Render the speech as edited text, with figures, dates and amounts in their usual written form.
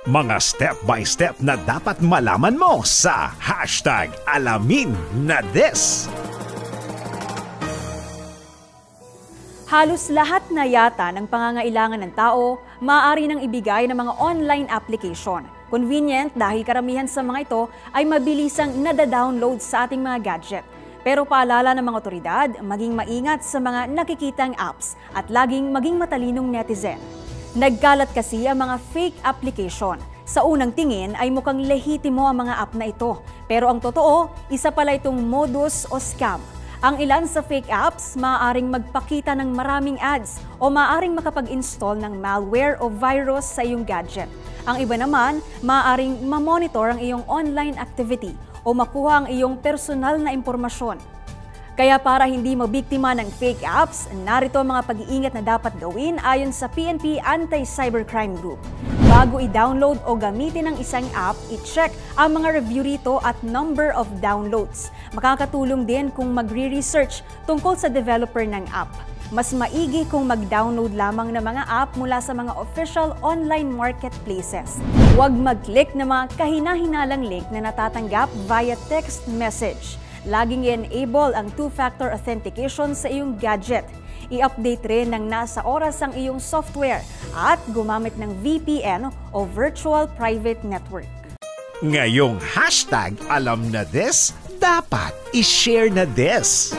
Mga step-by-step na dapat malaman mo sa #AlaminNaThis. Halos lahat na yata ng pangangailangan ng tao, maaari nang ibigay ng mga online application. Convenient dahil karamihan sa mga ito ay mabilisang nada-download sa ating mga gadget. Pero paalala ng mga otoridad, maging maingat sa mga nakikitang apps at laging maging matalinong netizen. Nagkalat kasi ang mga fake application. Sa unang tingin ay mukhang lehitimo ang mga app na ito. Pero ang totoo, isa pala itong modus o scam. Ang ilan sa fake apps, maaaring magpakita ng maraming ads o maaaring makapag-install ng malware o virus sa iyong gadget. Ang iba naman, maaaring mamonitor ang iyong online activity o makuha ang iyong personal na impormasyon. Kaya para hindi mabiktima ng fake apps, narito ang mga pag-iingat na dapat gawin ayon sa PNP Anti-Cybercrime Group. Bago i-download o gamitin ang isang app, i-check ang mga review rito at number of downloads. Makakatulong din kung magre-research tungkol sa developer ng app. Mas maigi kung mag-download lamang ng mga app mula sa mga official online marketplaces. Huwag mag-click ng mga kahina-hinalang link na natatanggap via text message. Laging i-enable ang two-factor authentication sa iyong gadget. I-update rin ng nasa oras ang iyong software at gumamit ng VPN o Virtual Private Network. Ngayong #AlamNaThis, dapat i-share na this.